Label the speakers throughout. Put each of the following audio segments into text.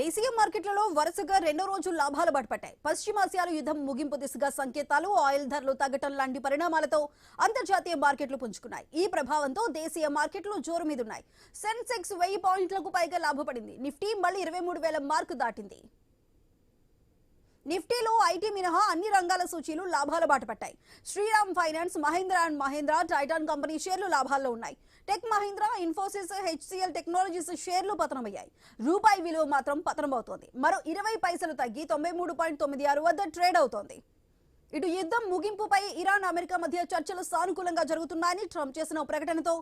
Speaker 1: దేశీయ మార్కెట్లలో వరుసగా రెండో రోజు లాభాలు బట్పట్టాయి. పశ్చిమాసియాలో యుద్ధం ముగింపు దిశగా సంకేతాలు, ఆయిల్ ధరలు తగ్గటం లాంటి పరిణామాలతో అంతర్జాతీయ మార్కెట్లు పుంజుకున్నాయి. ఈ ప్రభావంతో దేశీయ మార్కెట్లు జోరు మీదున్నాయి. సెన్సెక్స్ 1000 పాయింట్లకు పైగా లాభపడింది. నిఫ్టీ మళ్లీ 23,000 మార్కు దాటింది. నిఫ్టీలో ఐటీ మినహా అన్ని రంగాల సూచీలు లాభాల బాట పట్టాయి. Shriram Finance, Mahindra and Mahindra, Titan Company షేర్లు లాభాల్లో ఉన్నాయి. Tech Mahindra, Infosys, HCL Technologies షేర్లు పతనమయ్యాయి. రూపాయి విలువ మాత్రం పతనమవుతోంది. మరో 20 పైసలు తగ్గి 93.96 వద్ద ట్రేడ్ అవుతోంది. ఇటు యుద్ధం ముగింపుపై ఇరాన్, అమెరికా మధ్య చర్చలు సానుకూలంగా జరుగుతున్నాయని ట్రంప్ చేసిన ప్రకటనతో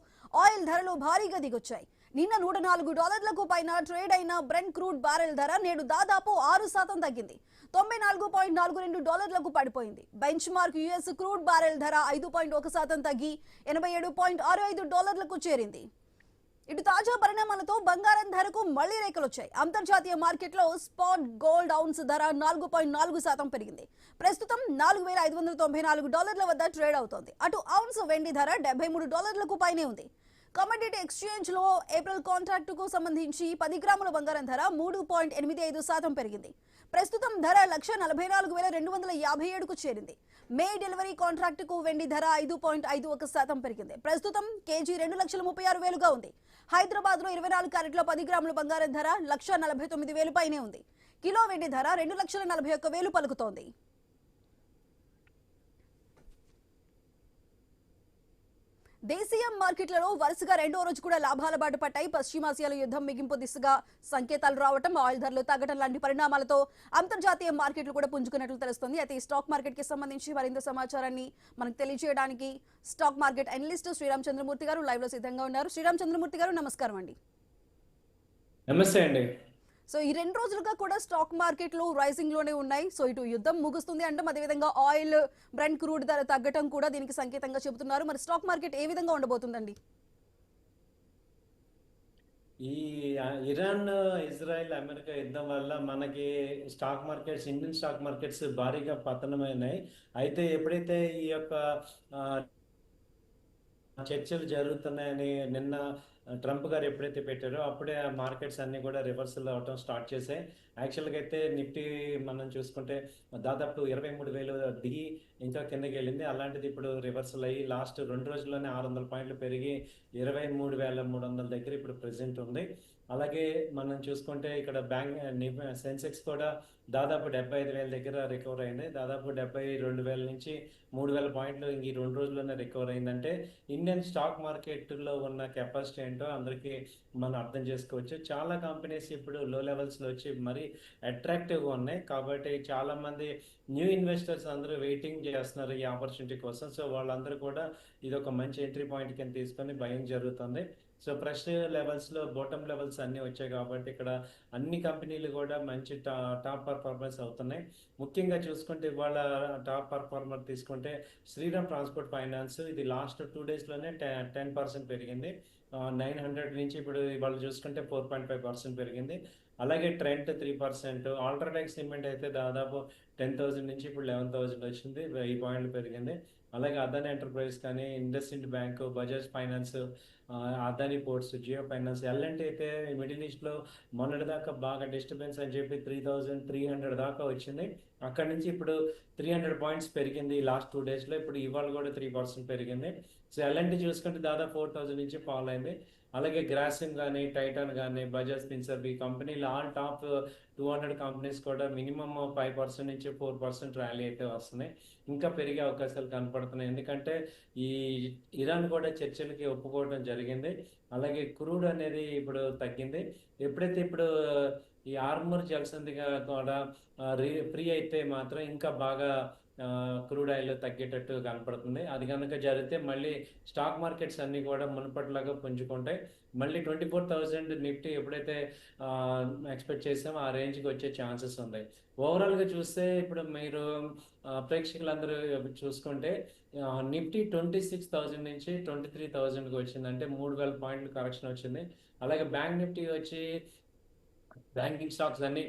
Speaker 1: ఆయిల్ ధరలు భారీగా దిగొచ్చాయి. నిన్న $104 పైన ట్రేడ్ అయిన బ్రెంట్ క్రూడ్ బ్యారెల్ ధర నేడు దాదాపు 6% తగ్గింది. $94.42 పడిపోయింది. Bench mark US crude barrel ధర 5.1% తగ్గి $87.65 చేరింది. ఇటు తాజా పరిణామాలతో బంగారం ధరకు మళ్లీ రేఖలొచ్చాయి. అంతర్జాతీయ మార్కెట్లో స్పాట్ గోల్డ్ ఔన్స్ ధర 4.4% పెరిగింది. ప్రస్తుతం $4,594 వద్ద ట్రేడ్ అవుతోంది. అటు ఔన్స్ వెండి ధర $73 పైనే ఉంది. కమోడిటీ ఎక్స్చేంజ్ లో ఏప్రిల్ కాంట్రాక్ట్ కు సంబంధించి 10 గ్రాముల బంగారం ధర 3.85% పెరిగింది. ప్రస్తుతం ధర 1,44,257కు చేరింది. మే డెలివరీ కాంట్రాక్ట్ కు వెండి ధర 5.51% పెరిగింది. ప్రస్తుతం కేజీ 2,36,000గా ఉంది. హైదరాబాద్ లో 24 క్యారెట్ల 10 గ్రాముల బంగారం ధర 1,49,000 పైనే ఉంది. కిలో వెండి ధర 2,41,000 పలుకుతోంది. దేశీయ మార్కెట్లలో వరుసగా రెండో రోజు కూడా లాభాల బాట పట్టాయి. పశ్చిమాసియాలో యుద్ధం మిగింపు దిశగా సంకేతాలు రావటం, ఆయిల్ ధరలు తగ్గడం లాంటి పరిణామాలతో అంతర్జాతీయ మార్కెట్లు కూడా పుంజుకున్నట్లు తెలుస్తుంది. అయితే ఈ స్టాక్ మార్కెట్ కి సంబంధించి మరింత సమాచారాన్ని మనకు తెలియజేయడానికి stock market analyst Shriram Chandramurthy గారు లైవ్ లో సిద్ధంగా ఉన్నారు. శ్రీరామ్ చంద్రమూర్తి గారు, నమస్కారం అండి.
Speaker 2: నమస్తే అండి.
Speaker 1: సో ఈ 2 రోజులుగా కూడా స్టాక్ మార్కెట్లు రైజింగ్ లోనే ఉన్నాయి. సో ఇటు యుద్ధం ముగుస్తుంది అంటాం, అదేవిధంగా ఆయిల్, బ్రెంట్ క్రూడ్ ధర తగ్గటం కూడా దీనికి సంకేతంగా చెబుతున్నారు. మరి స్టాక్ మార్కెట్ ఏ విధంగా ఉండబోతుందండి?
Speaker 2: ఈ ఇరాన్, ఇజ్రాయెల్, అమెరికా యుద్ధం వల్ల మనకి ఇండియన్ స్టాక్ మార్కెట్స్ భారీగా పతనమైనాయి. అయితే ఎప్పుడైతే ఈ యొక్క చర్చలు జరుగుతున్నాయని నిన్న ట్రంప్ గారు ఎప్పుడైతే పెట్టారో అప్పుడే ఆ మార్కెట్స్ అన్ని కూడా రివర్సల్ అవటం స్టార్ట్ చేశాయి. యాక్చువల్గా అయితే నిఫ్టీ మనం చూసుకుంటే దాదాపు 23,000 దిగి ఇంకా కిందకి వెళ్ళింది. అలాంటిది ఇప్పుడు రివర్సల్ అయ్యి లాస్ట్ 2 రోజుల్లోనే 600 పాయింట్లు పెరిగి 23,300 దగ్గర ఇప్పుడు ప్రెసెంట్ ఉంది. అలాగే మనం చూసుకుంటే ఇక్కడ సెన్సెక్స్ కూడా దాదాపు 75,000 దగ్గర రికవర్ అయింది. దాదాపు 72,000 నుంచి 3,000 పాయింట్లు ఈ 2 రోజుల్లోనే రికవర్ అయిందంటే ఇండియన్ స్టాక్ మార్కెట్లో ఉన్న కెపాసిటీ ఏంటో అందరికీ మనం అర్థం చేసుకోవచ్చు. చాలా కంపెనీస్ ఇప్పుడు లో లెవెల్స్లో వచ్చి మరీ అట్రాక్టివ్గా ఉన్నాయి. కాబట్టి చాలామంది న్యూ ఇన్వెస్టర్స్ అందరూ వెయిటింగ్ చేస్తున్నారు ఈ ఆపర్చునిటీ కోసం. సో వాళ్ళందరూ కూడా ఇది ఒక మంచి ఎంట్రీ పాయింట్ కింద తీసుకొని బయింగ్ జరుగుతుంది. సో ఫ్రెష్ లెవెల్స్లో బాటమ్ లెవెల్స్ అన్నీ వచ్చాయి కాబట్టి ఇక్కడ అన్ని కంపెనీలు కూడా మంచి టాప్ పర్ఫార్మెన్స్ అవుతున్నాయి. ముఖ్యంగా చూసుకుంటే ఇవాళ టాప్ పర్ఫార్మర్ తీసుకుంటే శ్రీరామ్ ట్రాన్స్పోర్ట్ ఫైనాన్స్, ఇది లాస్ట్ 2 డేస్లోనే 10% పెరిగింది. 900 నుంచి ఇప్పుడు ఇవాళ చూసుకుంటే 4.5% పెరిగింది. అలాగే ట్రెంట్ 3%, అల్ట్రాటెక్ సిమెంట్ అయితే దాదాపు 10,000 నుంచి ఇప్పుడు 11,000 వచ్చింది, 1000 పాయింట్లు పెరిగింది. అలాగే అదాని ఎంటర్ప్రైజ్ కానీ, IndusInd Bank, Bajaj Finance, Adani Ports, Jio Finance, LNT అయితే మిడిల్ ఈస్ట్లో మొన్నటి దాకా బాగా డిస్టర్బెన్స్ అని చెప్పి 3,300 దాకా వచ్చింది. అక్కడి నుంచి ఇప్పుడు 300 పాయింట్స్ పెరిగింది లాస్ట్ 2 డేస్లో. ఇప్పుడు ఇవాళ కూడా 3% పెరిగింది. సో ఎల్ఎన్టీ చూసుకుంటే దాదాపు 4,000 నుంచి ఫాల్ అయింది. అలాగే గ్రాసిమ్ కానీ, టైటాన్ కానీ, బజాజ్ ఫిన్సర్వ్, ఈ కంపెనీలు ఆల్ టాప్ 200 కంపెనీస్ కూడా మినిమమ్ 5% నుంచి 4% ర్యాలీ అయితే వస్తున్నాయి. ఇంకా పెరిగే అవకాశాలు కనపడుతున్నాయి. ఎందుకంటే ఈ ఇరాన్ కూడా చర్చలకి ఒప్పుకోవడం జరిగింది. అలాగే క్రూడ్ అనేది ఇప్పుడు తగ్గింది. ఎప్పుడైతే ఇప్పుడు ఈ ఆర్మర్ జల్సందిగా కూడా ఫ్రీ అయితే మాత్రం ఇంకా బాగా క్రూడ్ ఆయిల్ తగ్గేటట్టు కనపడుతుంది. అది కనుక జరిగితే మళ్ళీ స్టాక్ మార్కెట్స్ అన్నీ కూడా మునుపటిలాగా పుంజుకుంటాయి. మళ్ళీ 24,000 నిఫ్టీ ఎప్పుడైతే ఎక్స్పెక్ట్ చేసామో ఆ రేంజ్కి వచ్చే ఛాన్సెస్ ఉన్నాయి. ఓవరాల్గా చూస్తే ఇప్పుడు మీరు ప్రేక్షకులందరూ చూసుకుంటే నిఫ్టీ 26,000 నుంచి 23,000కి వచ్చిందంటే 3,000 పాయింట్లు కరెక్షన్ వచ్చింది. అలాగే బ్యాంక్ నిఫ్టీ వచ్చి బ్యాంకింగ్ స్టాక్స్ అన్ని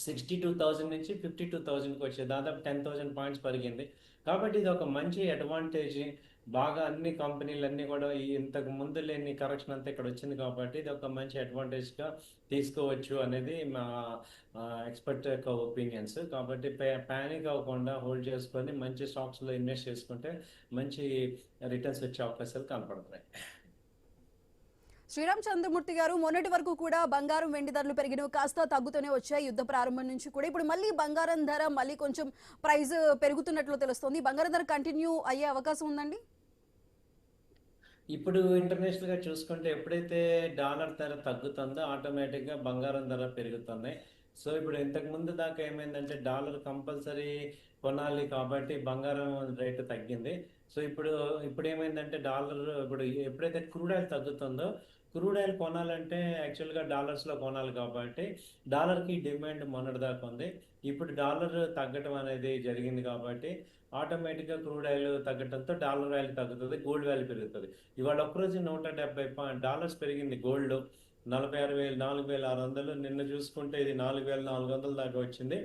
Speaker 2: 62,000 నుంచి 52,000కి వచ్చేది, దాదాపు 10,000 పాయింట్స్ పెరిగింది. కాబట్టి ఇది ఒక మంచి అడ్వాంటేజ్ బాగా అన్ని కంపెనీలన్నీ కూడా ఈ ఇంతకు ముందు లేని కరెక్షన్ అంతా ఇక్కడ వచ్చింది కాబట్టి ఇది ఒక మంచి అడ్వాంటేజ్గా తీసుకోవచ్చు అనేది మా ఎక్స్పర్ట్ యొక్క ఒపీనియన్స్. కాబట్టి ప్యానిక్ అవ్వకుండా హోల్డ్ చేసుకొని మంచి స్టాక్స్లో ఇన్వెస్ట్ చేసుకుంటే మంచి రిటర్న్స్ వచ్చే అవకాశాలు కనపడుతున్నాయి.
Speaker 1: శ్రీరామ్ చంద్రమూర్తి గారు, మొన్నటి వరకు కూడా బంగారం వెండి ధరలు పెరిగినవి కాస్త తగ్గుతూనే వచ్చాయి యుద్ధ ప్రారంభం నుంచి కూడా. ఇప్పుడు మళ్ళీ బంగారం ధర మళ్ళీ కొంచెం ప్రైస్ పెరుగుతున్నట్లు తెలుస్తోంది. బంగారం ధర కంటిన్యూ అయ్యే అవకాశం ఉందండి?
Speaker 2: ఇప్పుడు ఇంటర్నేషనల్గా చూసుకుంటే ఎప్పుడైతే డాలర్ ధర తగ్గుతుందో ఆటోమేటిక్గా బంగారం ధర పెరుగుతున్నాయి. సో ఇప్పుడు ఇంతకు ముందు దాకా ఏమైందంటే డాలర్ కంపల్సరీ కొనాలి కాబట్టి బంగారం రేటు తగ్గింది. సో ఇప్పుడు ఏమైందంటే డాలర్ ఇప్పుడు ఎప్పుడైతే క్రూడ్ ఆయిల్ తగ్గుతుందో క్రూడ్ ఆయిల్ కొనాలంటే యాక్చువల్గా డాలర్స్లో కొనాలి కాబట్టి డాలర్కి డిమాండ్ మొన్నటిదాకా ఉంది. ఇప్పుడు డాలర్ తగ్గడం అనేది జరిగింది కాబట్టి ఆటోమేటిక్గా క్రూడ్ ఆయిల్ తగ్గడంతో డాలర్ వాల్యూ తగ్గుతుంది, గోల్డ్ వాల్యూ పెరుగుతుంది. ఇవాళ ఒక్కరోజు $170 పెరిగింది గోల్డ్. 46,000 4,600. నిన్న చూసుకుంటే ఇది 4,400 దాకా వచ్చింది.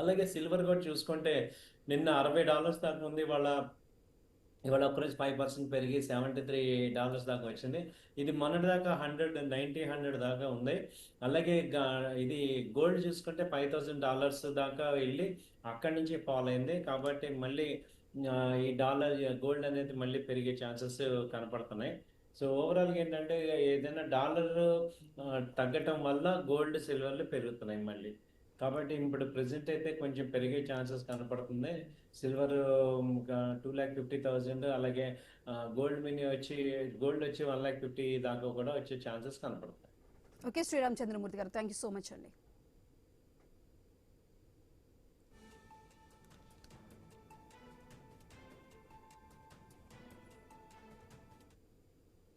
Speaker 2: అలాగే సిల్వర్ కూడా చూసుకుంటే నిన్న $60 దాకా ఉంది. ఇవాళ ఒక్కరోజు 5% పెరిగి $73 దాకా వచ్చింది. ఇది మొన్నటిదాకా 100 దాకా ఉంది. అలాగే ఇది గోల్డ్ చూసుకుంటే $5,000 దాకా వెళ్ళి అక్కడి నుంచి ఫాల్ అయింది. కాబట్టి మళ్ళీ ఈ గోల్డ్ అనేది మళ్ళీ పెరిగే ఛాన్సెస్ కనపడుతున్నాయి. సో ఓవరాల్గా ఏంటంటే ఏదైనా డాలర్ తగ్గటం వల్ల గోల్డ్ సిల్వర్లు పెరుగుతున్నాయి మళ్ళీ. కాబట్టి ఇప్పుడు ప్రెసెంట్ అయితే కొంచెం పెరిగే ఛాన్సెస్ కనపడుతుంది. సిల్వర్ 2,50,000, అలాగే గోల్డ్ వచ్చి 1,50,000 దాకా కూడా వచ్చే ఛాన్సెస్ కనపడుతుంది.
Speaker 1: ఓకే శ్రీరామ్ చంద్రమూర్తి గారు, థ్యాంక్ యూ సో మచ్ అండి.